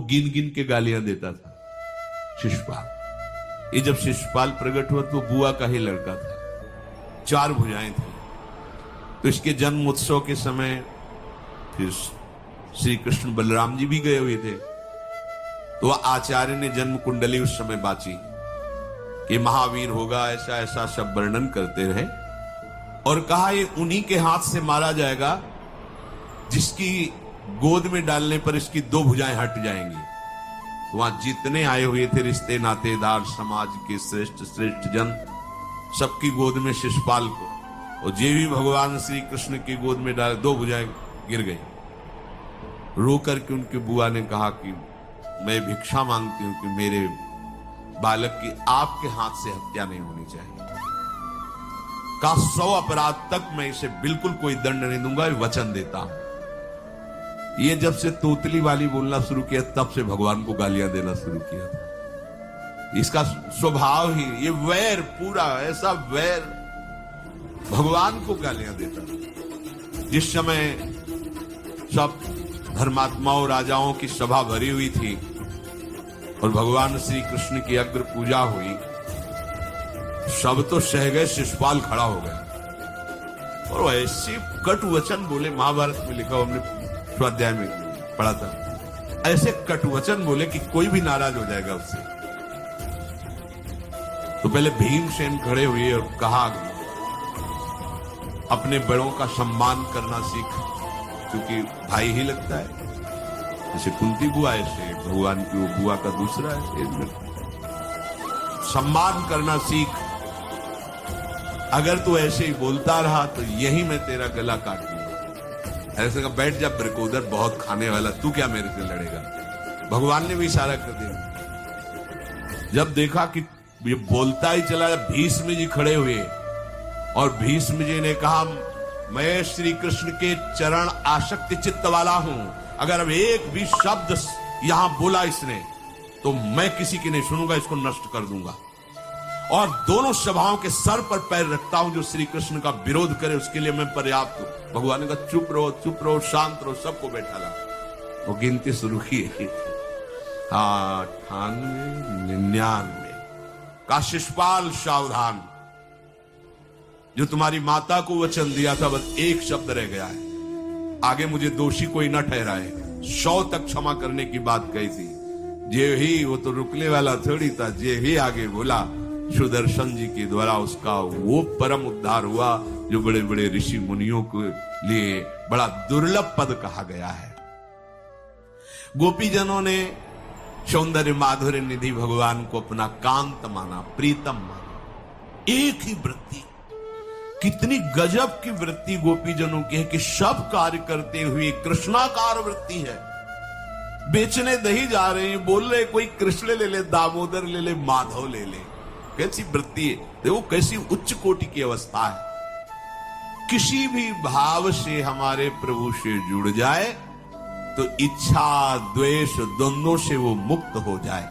गिन गिन के गालियां देता था शिशुपाल। ये जब शिशुपाल प्रकट हुआ तो बुआ का ही लड़का था, 4 भुजाएं थी। तो इसके जन्म उत्सव के समय फिर श्री कृष्ण बलराम जी भी गए हुए थे। तो आचार्य ने जन्म कुंडली उस समय बाची कि महावीर होगा, ऐसा ऐसा सब वर्णन करते रहे और कहा ये उन्हीं के हाथ से मारा जाएगा जिसकी गोद में डालने पर इसकी 2 भुजाएं हट जाएंगी। तो वहां जितने आए हुए थे रिश्ते नातेदार, समाज के श्रेष्ठ श्रेष्ठ जन, सबकी गोद में शिशुपाल को, और जे भी भगवान श्री कृष्ण की गोद में डाले 2 भुजाएं गिर गई। रो करके उनकी बुआ ने कहा कि मैं भिक्षा मांगती हूं कि मेरे बालक की आपके हाथ से हत्या नहीं होनी चाहिए। का 100 अपराध तक मैं इसे बिल्कुल कोई दंड नहीं दूंगा, वचन देता हूं। ये जब से तोतली वाली बोलना शुरू किया तब से भगवान को गालियां देना शुरू किया था। इसका स्वभाव ही ये वैर, पूरा ऐसा वैर, भगवान को गालियां देता। जिस समय सब धर्मात्माओं राजाओं की सभा भरी हुई थी और भगवान श्री कृष्ण की अग्र पूजा हुई, सब तो सह गए, शिशुपाल खड़ा हो गया और ऐसे कटु वचन बोले। महाभारत में लिखा, हमने स्वाध्याय में पढ़ा था, ऐसे कटु वचन बोले कि कोई भी नाराज हो जाएगा उससे। तो पहले भीमसेन खड़े हुए और कहा अपने बड़ों का सम्मान करना सीख, क्योंकि भाई ही लगता है। जैसे कुंती बुआ, ऐसे भगवान की वो बुआ का दूसरा है। सम्मान करना सीख, अगर तू ऐसे ही बोलता रहा तो यही मैं तेरा गला काट दूंगा। ऐसे का बैठ जा ब्रिकोदर, बहुत खाने वाला, तू क्या मेरे से लड़ेगा। भगवान ने भी इशारा कर दिया। जब देखा कि ये बोलता ही चला, भीष्म जी खड़े हुए और भीष्म जी ने कहा मैं श्री कृष्ण के चरण आसक्ति चित्त वाला हूं, अगर अब एक भी शब्द यहां बोला इसने तो मैं किसी की नहीं सुनूंगा, इसको नष्ट कर दूंगा। और दोनों सभाओं के सर पर पैर रखता हूं, जो श्री कृष्ण का विरोध करे उसके लिए मैं पर्याप्त हूं। भगवान ने कहा चुप रहो, शांत रहो, सबको बैठा ला। वो गिनती शुरू की, 98, 99 का शिशुपाल सावधान, जो तुम्हारी माता को वचन दिया था बस एक शब्द रह गया है, आगे मुझे दोषी कोई न ठहराए। 100 तक क्षमा करने की बात कही थी। जे ही, वो तो रुकने वाला थोड़ी था, जे ही आगे बोला सुदर्शन जी के द्वारा उसका वो परम उद्धार हुआ जो बड़े बड़े ऋषि मुनियों के लिए बड़ा दुर्लभ पद कहा गया है। गोपीजनों ने सौंदर्य माधुर्य निधि भगवान को अपना कांत माना, प्रीतम माना। एक ही वृत्ति, कितनी गजब की वृत्ति गोपीजनों की है कि सब कार्य करते हुए कृष्णाकार वृत्ति है। बेचने दही जा रहे हैं, बोल रहे कोई कृष्ण ले ले, दामोदर ले ले, माधव ले ले। कैसी वृत्ति है, देखो कैसी उच्च कोटि की अवस्था है। किसी भी भाव से हमारे प्रभु से जुड़ जाए तो इच्छा द्वेष दोनों से वो मुक्त हो जाए।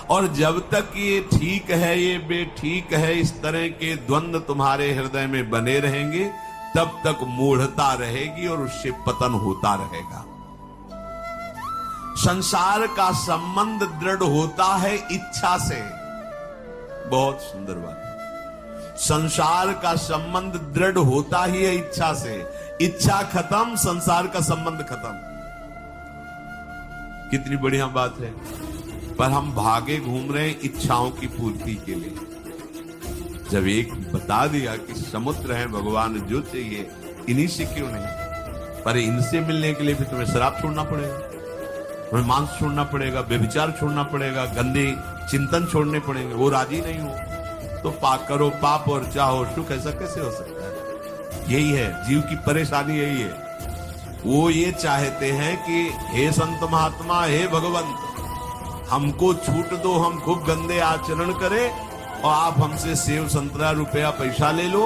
और जब तक ये ठीक है, ये बेठीक है, इस तरह के द्वंद्व तुम्हारे हृदय में बने रहेंगे, तब तक मूढ़ता रहेगी और उससे पतन होता रहेगा। संसार का संबंध दृढ़ होता है इच्छा से। बहुत सुंदर बात है। संसार का संबंध दृढ़ होता ही है इच्छा से। इच्छा खत्म, संसार का संबंध खत्म। कितनी बढ़िया बात है। पर हम भागे घूम रहे हैं इच्छाओं की पूर्ति के लिए। जब एक बता दिया कि समुद्र है भगवान, जो चाहिए इन्हीं से क्यों नहीं, पर इनसे मिलने के लिए भी तुम्हें शराब छोड़ना पड़ेगा, तुम्हें मांस छोड़ना पड़ेगा, व्यभिचार छोड़ना पड़ेगा, गंदे चिंतन छोड़ने पड़ेंगे। वो राजी नहीं हो तो करो पाप और चाहो सुख। ऐसा कैसे हो सकता है? यही है जीव की परेशानी, यही है। वो ये चाहते हैं कि हे संत महात्मा, हे भगवंत, हमको छूट दो, हम खूब गंदे आचरण करें और आप हमसे सेव संतरा रुपया पैसा ले लो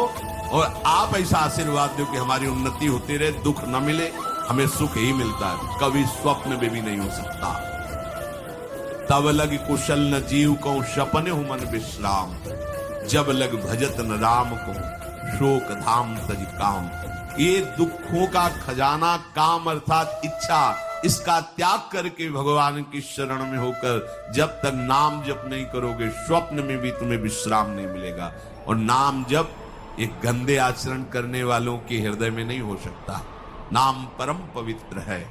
और आप ऐसा आशीर्वाद दो कि हमारी उन्नति होती रहे, दुख न मिले, हमें सुख ही मिलता है। कभी स्वप्न में भी नहीं हो सकता। तब लग कुशल न जीव को सपने हूं मन विश्राम, जब लग भजत न राम को शोक धाम तज काम। ये दुखों का खजाना काम अर्थात इच्छा इसका त्याग करके भगवान की शरण में होकर जब तक नाम जप नहीं करोगे, स्वप्न में भी तुम्हें विश्राम नहीं मिलेगा। और नाम जप एक गंदे आचरण करने वालों के हृदय में नहीं हो सकता। नाम परम पवित्र है।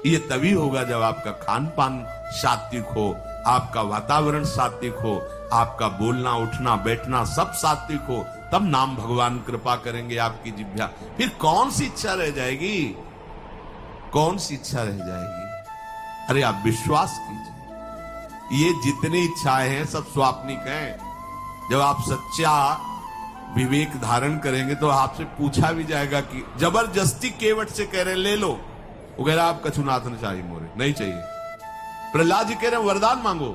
ये तभी होगा जब आपका खान पान सात्विक हो, आपका वातावरण सात्विक हो, आपका बोलना उठना बैठना सब सात्विक हो, तब नाम भगवान कृपा करेंगे आपकी जिह्वा। फिर कौन सी इच्छा रह जाएगी? कौन सी इच्छा रह जाएगी? अरे आप विश्वास कीजिए, ये जितनी इच्छाएं हैं सब स्वाप्निक हैं। जब आप सच्चा विवेक धारण करेंगे तो आपसे पूछा भी जाएगा कि जबरदस्ती केवट से कह रहे ले लो, वो कह रहा आप कछुनाथ न चाहिए, मोरे नहीं चाहिए। प्रहलाद जी कह रहे वरदान मांगो,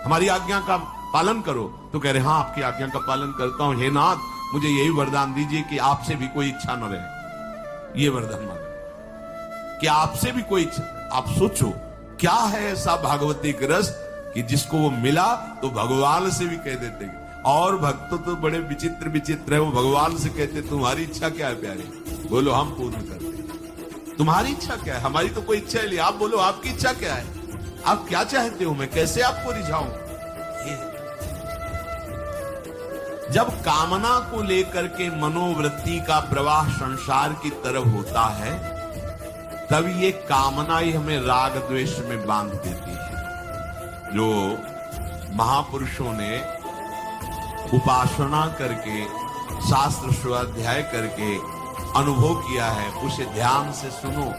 हमारी आज्ञा का पालन करो, तो कह रहे हाँ आपकी आज्ञा का पालन करता हूं, हे नाथ मुझे यही वरदान दीजिए कि आपसे भी कोई इच्छा न रहे। ये वरदान मांगो कि आपसे भी कोई इच्छा। आप सोचो क्या है ऐसा भागवतिक रस कि जिसको वो मिला तो भगवान से भी कह देते हैं। और भक्त तो बड़े विचित्र विचित्र है, वो भगवान से कहते तुम्हारी इच्छा क्या है प्यारी, बोलो हम पूर्ण करते। तुम्हारी इच्छा क्या है? हमारी तो कोई इच्छा नहीं, आप बोलो आपकी इच्छा क्या है, आप क्या चाहते हो, मैं कैसे आपको रिझाऊं। जब कामना को लेकर के मनोवृत्ति का प्रवाह संसार की तरफ होता है, तब ये कामना ही हमें राग द्वेष में बांध देती है। जो महापुरुषों ने उपासना करके शास्त्र स्वाध्याय करके अनुभव किया है, उसे ध्यान से सुनो।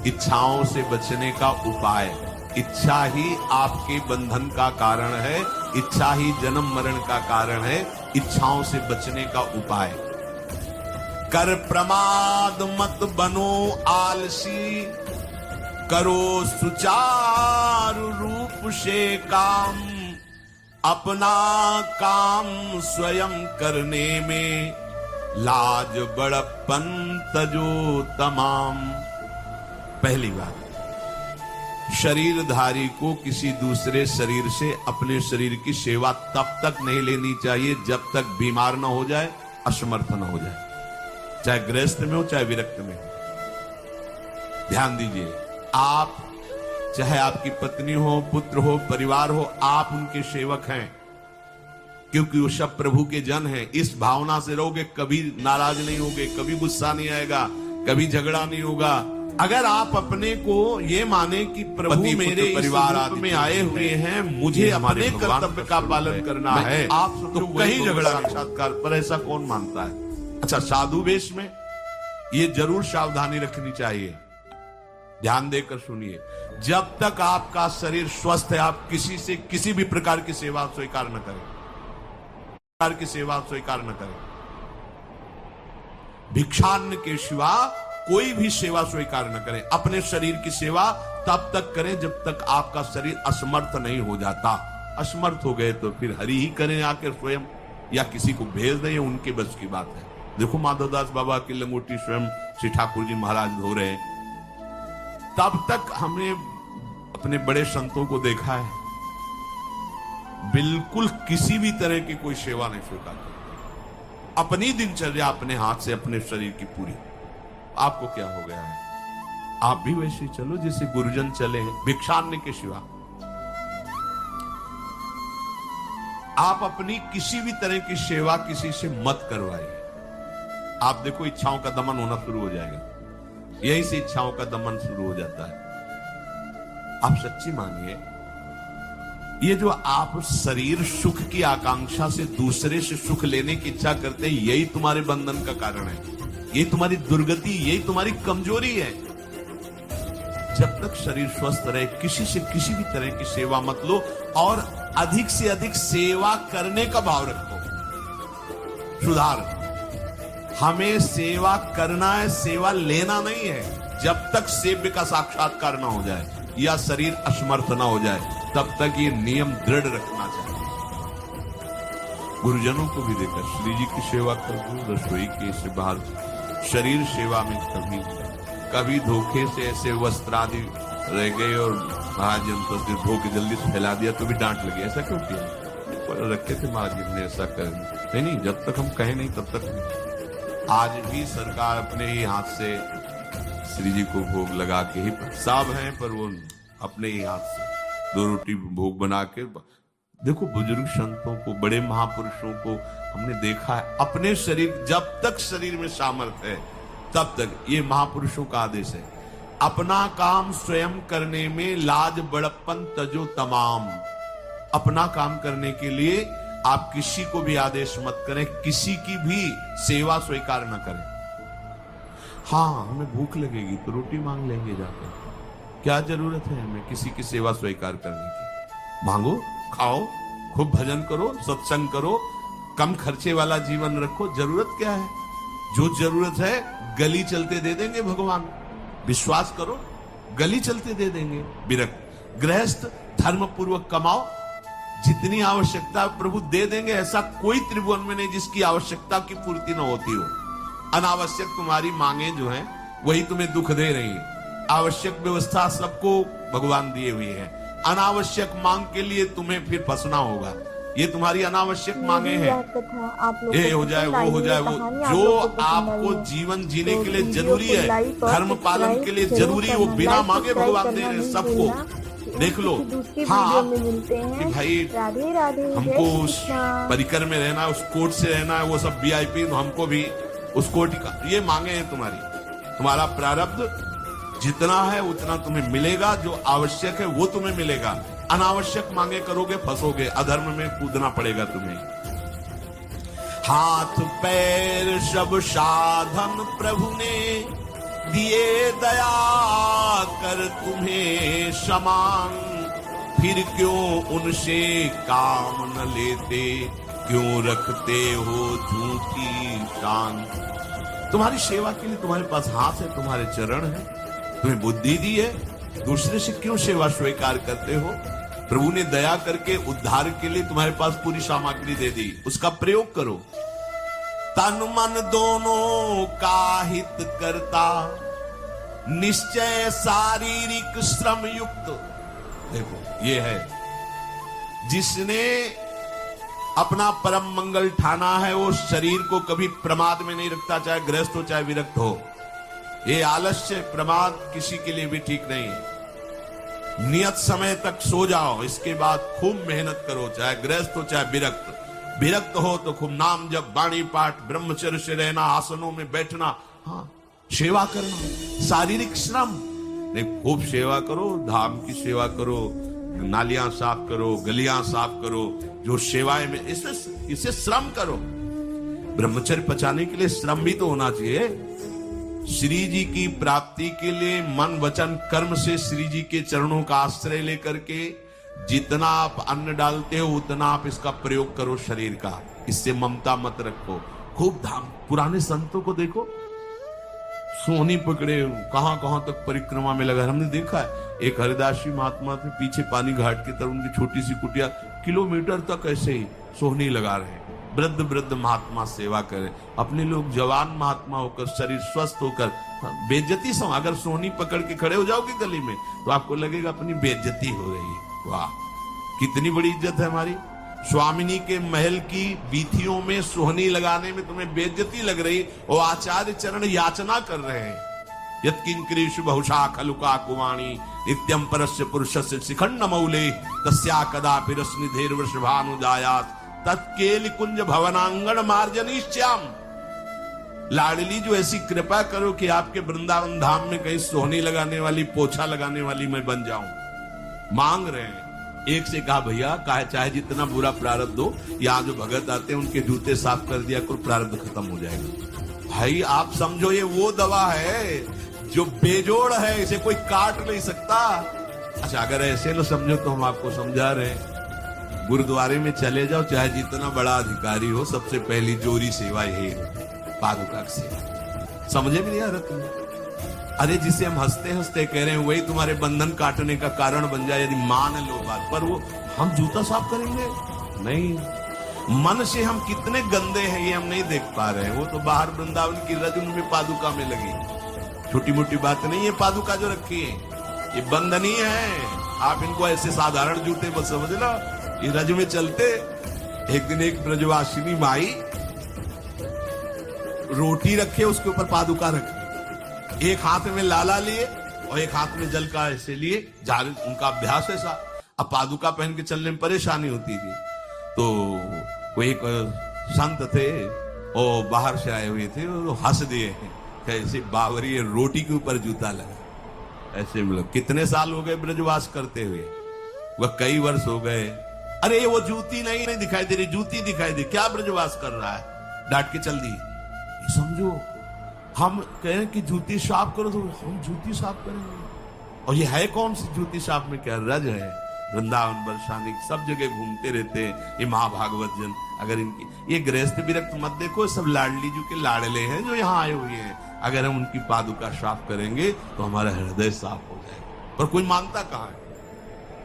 इच्छाओं से बचने का उपाय, इच्छा ही आपके बंधन का कारण है, इच्छा ही जन्म मरण का कारण है। इच्छाओं से बचने का उपाय, कर प्रमाद मत बनो आलसी, करो सुचारु रूप से काम, अपना काम स्वयं करने में लाज बड़प्पन तजो तमाम। पहली बात, शरीरधारी को किसी दूसरे शरीर से अपने शरीर की सेवा तब तक नहीं लेनी चाहिए जब तक बीमार ना हो जाए, असमर्थ ना हो जाए, चाहे गृहस्थ में हो चाहे विरक्त में हो। ध्यान दीजिए, आप चाहे आपकी पत्नी हो, पुत्र हो, परिवार हो, आप उनके सेवक हैं, क्योंकि वो सब प्रभु के जन हैं। इस भावना से रहोगे, कभी नाराज नहीं होगे, कभी गुस्सा नहीं आएगा, कभी झगड़ा नहीं होगा। अगर आप अपने को ये माने कि प्रभु मेरे परिवार में आए हुए हैं, मुझे अपने कर्तव्य का पालन करना है, आप तो कहीं झगड़ा साक्षात्कार पर ऐसा कौन मानता है। अच्छा, साधु वेश में ये जरूर सावधानी रखनी चाहिए। ध्यान देकर सुनिए, जब तक आपका शरीर स्वस्थ है, आप किसी से किसी भी प्रकार की सेवा स्वीकार न करें, प्रकार की सेवा स्वीकार न करें। भिक्षान्न के सिवा कोई भी सेवा स्वीकार न करें। अपने शरीर की सेवा तब तक करें जब तक आपका शरीर असमर्थ नहीं हो जाता। असमर्थ हो गए तो फिर हरि ही करें आकर स्वयं, या किसी को भेज दें, उनके बस की बात है। देखो माधवदास बाबा की लंगोटी स्वयं श्री ठाकुर जी महाराज धो रहे हैं। तब तक हमने अपने बड़े संतों को देखा है, बिल्कुल किसी भी तरह की कोई सेवा नहीं स्वीकार करते। अपनी दिनचर्या अपने हाथ से, अपने शरीर की पूरी। आपको क्या हो गया है? आप भी वैसे चलो जैसे गुरुजन चले हैं, भिक्षान्न के सिवा। आप अपनी किसी भी तरह की सेवा किसी से मत करवाइए। आप देखो इच्छाओं का दमन होना शुरू हो जाएगा, यहीं से इच्छाओं का दमन शुरू हो जाता है। आप सच्ची मानिए, ये जो आप शरीर सुख की आकांक्षा से दूसरे से सुख लेने की इच्छा करते हैं, यही तुम्हारे बंधन का कारण है, यही तुम्हारी दुर्गति, यही तुम्हारी कमजोरी है। जब तक शरीर स्वस्थ रहे, किसी से किसी भी तरह की सेवा मत लो, और अधिक से अधिक सेवा करने का भाव रखो। सुधार, हमें सेवा करना है, सेवा लेना नहीं है। जब तक सेव्य का साक्षात्कार ना हो जाए या शरीर असमर्थ ना हो जाए, तब तक ये नियम दृढ़ रखना चाहिए। गुरुजनों को भी देखकर श्री जी की सेवा कर दो, रसोई के से बाहर शरीर सेवा में कभी धोखे से ऐसे वस्त्र आदि रह गए और महाराज जी उनको सिर्फ धो के जल्दी से फैला दिया तो भी डांट लगी। ऐसा क्यों किया? रखे थे महाराज जी ने ऐसा कर नहीं, जब तक हम कहें नहीं तब तक नहीं। आज भी सरकार अपने ही हाथ से श्री जी को भोग लगा के ही, साहब हैं पर वो अपने ही हाथ से 2 रोटी भोग बना के। देखो बुजुर्ग संतों को, बड़े महापुरुषों को हमने देखा है, अपने शरीर, जब तक शरीर में सामर्थ्य है तब तक, ये महापुरुषों का आदेश है, अपना काम स्वयं करने में लाज बड़प्पन तजो तमाम। अपना काम करने के लिए आप किसी को भी आदेश मत करें, किसी की भी सेवा स्वीकार न करें। हाँ, हमें भूख लगेगी तो रोटी मांग लेंगे जाकर, क्या जरूरत है हमें किसी की सेवा स्वीकार करने की। मांगो, खाओ, खूब भजन करो, सत्संग करो, कम खर्चे वाला जीवन रखो। जरूरत क्या है? जो जरूरत है गली चलते दे देंगे भगवान, विश्वास करो, गली चलते दे देंगे। विरक्त गृहस्थ धर्म पूर्वक कमाओ, जितनी आवश्यकता प्रभु दे देंगे। ऐसा कोई त्रिभुवन में नहीं जिसकी आवश्यकता की पूर्ति न होती हो। अनावश्यक तुम्हारी मांगे जो हैं वही तुम्हें दुख दे रही है। आवश्यक व्यवस्था सबको भगवान दिए हुई है, अनावश्यक मांग के लिए तुम्हें फिर फंसना होगा। ये तुम्हारी अनावश्यक मांगे हैं, ये हो जाए, वो हो जाए, वो जो आपको जीवन जीने के लिए जरूरी है, धर्म पालन के लिए जरूरी है, वो बिना मांगे भगवान दे रहे सबको। देख लो, हाँ कि भाई हमको उस परिकर में रहना है, उस कोर्ट से रहना है, वो सब VIP, तो हमको भी उस कोर्ट का, ये मांगे हैं तुम्हारी। तुम्हारा प्रारब्ध जितना है उतना तुम्हें मिलेगा, जो आवश्यक है वो तुम्हें मिलेगा। अनावश्यक मांगे करोगे फंसोगे, अधर्म में कूदना पड़ेगा तुम्हें। हाथ पैर सब साधन प्रभु ने दिए, दया कर तुम्हें समान, फिर क्यों उनसे काम न लेते, क्यों रखते हो झूठी शान। तुम्हारी सेवा के लिए तुम्हारे पास हाथ है, तुम्हारे चरण है, तुम्हें बुद्धि दी है, दूसरे से क्यों सेवा स्वीकार करते हो? प्रभु ने दया करके उद्धार के लिए तुम्हारे पास पूरी सामग्री दे दी, उसका प्रयोग करो। तन मन दोनों का हित करता, निश्चय शारीरिक श्रम युक्त। देखो ये है, जिसने अपना परम मंगल ठाना है वो शरीर को कभी प्रमाद में नहीं रखता, चाहे गृहस्थ हो चाहे विरक्त हो। ये आलस्य प्रमाद किसी के लिए भी ठीक नहीं है। नियत समय तक सो जाओ, इसके बाद खूब मेहनत करो, चाहे गृहस्थ हो चाहे विरक्त। विरक्त हो तो खूब नाम जप, वाणी पाठ, ब्रह्मचर्य से रहना, आसनों में बैठना, हाँ सेवा करना, शारीरिक श्रम नहीं, खूब सेवा करो, धाम की सेवा करो, नालियां साफ करो, गलियां साफ करो, जो सेवाएं में इसे श्रम करो। ब्रह्मचर्य पचाने के लिए श्रम भी तो होना चाहिए। श्री जी की प्राप्ति के लिए मन वचन कर्म से श्री जी के चरणों का आश्रय लेकर के जितना आप अन्न डालते हो उतना आप इसका प्रयोग करो शरीर का। इससे ममता मत रखो, खूब धाम। पुराने संतों को देखो, सोनी पकड़े कहां कहां तक परिक्रमा में लगा। हमने देखा है एक हरिदास जी महात्मा थे, पीछे पानी घाट की तरफ उनकी छोटी सी कुटिया, किलोमीटर तक ऐसे ही सोहनी लगा रहे। वृद्ध वृद्ध महात्मा सेवा करे, अपने लोग जवान महात्मा होकर शरीर स्वस्थ होकर बेइज्जती से, अगर सोहनी पकड़ के खड़े हो जाओगे गली में तो आपको लगेगा अपनी बेइज्जती हो रही। वाह, कितनी बड़ी इज्जत है हमारी। स्वामिनी के महल की बीथियों में सोहनी लगाने में तुम्हें बेइज्जती लग रही, और आचार्य चरण याचना कर रहे हैं। यत्किंक्रीषु बहुशा खलुका कुवाणी नित्यं परस्य पुरुषस्य शिखंड मौले तस्या कदापि रश्मिधेर वृषभानुजायात् तत्केल कुंज भवनांगण मार्जनीश्याम। लाडली जो ऐसी कृपा करो कि आपके वृंदावन धाम में कहीं सोहनी लगाने वाली, पोछा लगाने वाली मैं बन जाऊं। मांग रहे हैं। एक से कहा भैया चाहे जितना बुरा प्रारब्ध हो, यहाँ जो भगत आते हैं उनके जूते साफ कर दिया करो, प्रारब्ध खत्म हो जाएगा। भाई आप समझो ये वो दवा है जो बेजोड़ है, इसे कोई काट नहीं सकता। अच्छा अगर ऐसे न समझो तो हम आपको समझा रहे हैं। गुरुद्वारे में चले जाओ, चाहे जितना बड़ा अधिकारी हो, सबसे पहली जोरी सेवा यही है, पादुका की सेवा। समझे भी नहीं आ रहा तुम्हें? अरे जिसे हम हंसते हंसते कह रहे हैं वही तुम्हारे बंधन काटने का कारण बन जाए, यदि मान लो बात। पर वो हम जूता साफ करेंगे नहीं। मन से हम कितने गंदे हैं ये हम नहीं देख पा रहे हैं। वो तो बाहर वृंदावन की रजन में पादुका में लगी, छोटी मोटी बात नहीं है। पादुका जो रखी है ये बंधनीय है, आप इनको ऐसे साधारण जूते बस समझ लो, ये रज में चलते। एक दिन एक ब्रजवासिनी माई रोटी रखे, उसके ऊपर पादुका रखे। एक हाथ में लाला लिए और एक हाथ में जल का ऐसे लिए, जारी उनका अभ्यास ऐसा। अब पादुका पहन के चलने में परेशानी होती थी, तो वो एक संत थे और बाहर से आए हुए थे, वो हंस दिए कैसे बावरी रोटी के ऊपर जूता लगा। ऐसे मतलब कितने साल हो गए ब्रजवास करते हुए, वह कई वर्ष हो गए। अरे वो जूती नहीं दिखाई दे रही, जूती दिखाई दे, क्या ब्रजवास कर रहा है, डांट के चल दी। समझो हम कहें कि जूती साफ करो तो हम जूती साफ करेंगे, और ये है कौन सी जूती साफ में क्या रज है। वृंदावन बरसानी सब जगह घूमते रहते हैं ये महाभागवत जन। अगर इनकी ये गृहस्थ विरक्त मत देखो, सब लाडली जी के लाडले हैं जो यहाँ आए हुए हैं। अगर हम उनकी पादुका साफ करेंगे तो हमारा हृदय साफ हो जाएगा। पर कोई मानता कहाँ है।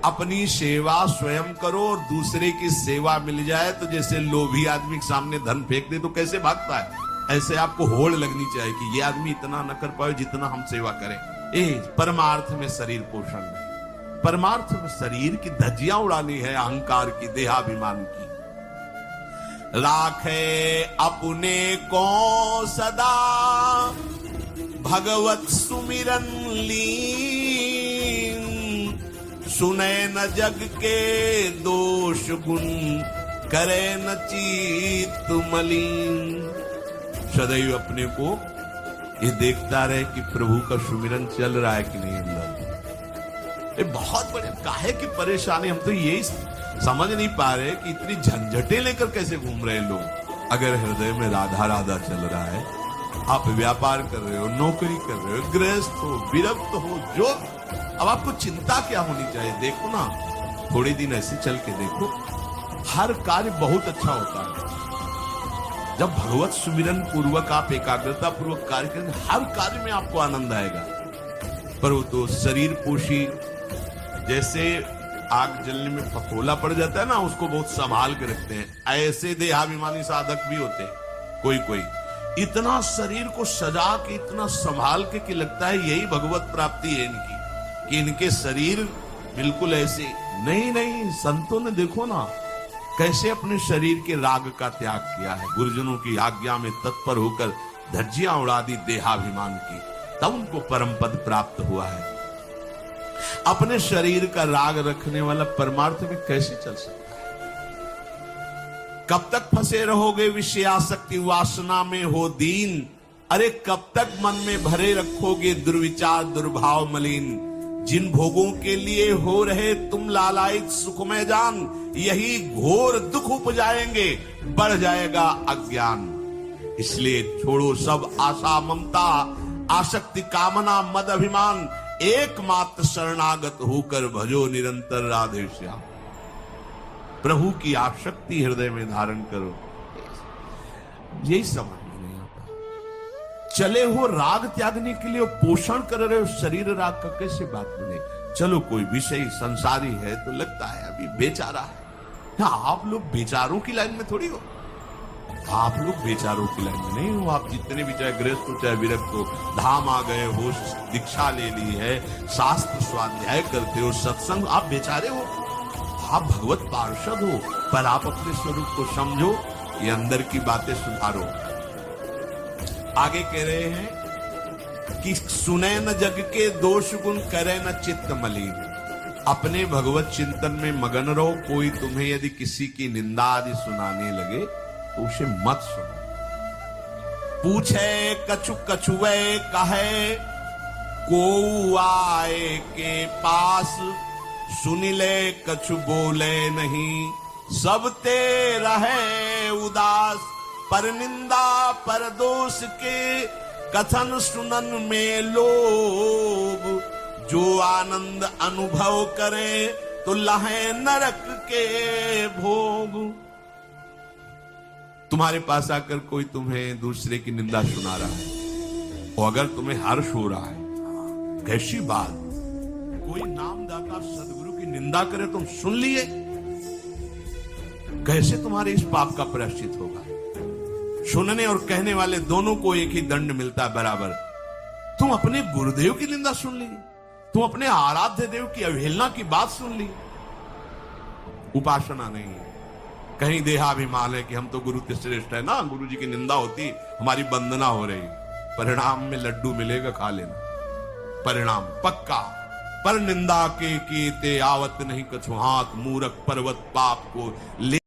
अपनी सेवा स्वयं करो और दूसरे की सेवा मिल जाए तो जैसे लोभी आदमी के सामने धन फेंक दे तो कैसे भागता है, ऐसे आपको होड़ लगनी चाहिए कि ये आदमी इतना न कर पाए जितना हम सेवा करें। परमार्थ में शरीर पोषण नहीं, परमार्थ में शरीर की धज्जियां उड़ानी है, अहंकार की, देहाभिमान की। राखे अपने को सदा भगवत सुमिरन लीन, सुने न जग के दोष गुण, करे न चित्त मलिन। सदैव अपने को ये देखता रहे कि प्रभु का सुमिरन चल रहा है कि नहीं अंदर। ये बहुत बड़े काहे की परेशानी, हम तो यही समझ नहीं पा रहे कि इतनी झंझटें लेकर कैसे घूम रहे लोग। अगर हृदय में राधा राधा चल रहा है, आप व्यापार कर रहे हो, नौकरी कर रहे हो, गृहस्थ हो, विरक्त हो, जो अब आपको चिंता क्या होनी चाहिए। देखो ना, थोड़े दिन ऐसे चल के देखो, हर कार्य बहुत अच्छा होता है जब भगवत सुमिरन पूर्वक आप एकाग्रता पूर्वक कार्य करेंगे, हर कार्य में आपको आनंद आएगा। पर वो तो शरीर पोषी, जैसे आग जलने में फफोला पड़ जाता है ना, उसको बहुत संभाल के रखते हैं, ऐसे देहाभिमानी साधक भी होते हैं। कोई इतना शरीर को सजा के, इतना संभाल के कि लगता है यही भगवत प्राप्ति है इनकी, कि इनके शरीर बिल्कुल ऐसे नहीं। संतों ने देखो ना कैसे अपने शरीर के राग का त्याग किया है, गुरुजनों की आज्ञा में तत्पर होकर धज्जियां उड़ा दी देहाभिमान की, तब उनको परम पद प्राप्त हुआ है। अपने शरीर का राग रखने वाला परमार्थ में कैसे चल सकता है। कब तक फंसे रहोगे विषयासक्ति वासना में हो दीन, अरे कब तक मन में भरे रखोगे दुर्विचार दुर्भाव मलिन। जिन भोगों के लिए हो रहे तुम लालायित सुखमय जान, यही घोर दुख उपजाएंगे, बढ़ जाएगा अज्ञान। इसलिए छोड़ो सब आशा ममता, आसक्ति कामना मद अभिमान, एकमात्र शरणागत होकर भजो निरंतर राधे श्याम। प्रभु की आसक्ति हृदय में धारण करो, यही समझ में नहीं आता। चले हो राग त्यागने के लिए, पोषण कर रहे हो शरीर राग का, कैसे बात बने। चलो कोई विषय संसारी है तो लगता है अभी बेचारा है। आप लोग बेचारों की लाइन में थोड़ी हो, आप लोग बेचारों की लाइन में नहीं हो। आप जितने भी, चाहे गृहस्थ हो चाहे विरक्त हो, धाम आ गए हो, दीक्षा ले ली है, शास्त्र स्वाध्याय करते हो, सत्संग, आप बेचारे हो, आप भगवत पार्षद हो। पर आप अपने स्वरूप को समझो, ये अंदर की बातें सुधारो। आगे कह रहे हैं कि सुने न जग के दोष गुण, करे न चित्त मलिन। अपने भगवत चिंतन में मगन रहो। कोई तुम्हें यदि किसी की निंदा आदि सुनाने लगे तो उसे मत सुनो। पूछे कछु कछुए कहे, को आए के पास, सुन ले कछु बोले नहीं, सब ते रहे उदास। पर निंदा पर दोष के, कथन सुनन में लोग, जो आनंद अनुभव करे तो लहे नरक के भोग। तुम्हारे पास आकर कोई तुम्हें दूसरे की निंदा सुना रहा है और अगर तुम्हें हर्ष हो रहा है, कैसी बात, कोई नामदाता सदगुरु की निंदा करे तुम सुन लिए, कैसे तुम्हारे इस पाप का प्रायश्चित होगा। सुनने और कहने वाले दोनों को एक ही दंड मिलता है बराबर। तुम अपने गुरुदेव की निंदा सुन ली, तुम अपने आराध्य देव की अवहेलना की बात सुन ली। उपासना नहीं है, कहीं देहाभिमान है कि हम तो गुरु के श्रेष्ठ है ना, गुरु जी की निंदा होती हमारी वंदना हो रही। परिणाम में लड्डू मिलेगा, खा लेना, परिणाम पक्का। पर निंदा के ते आवत नहीं कछु हाथ, मूरख पर्वत पाप को ले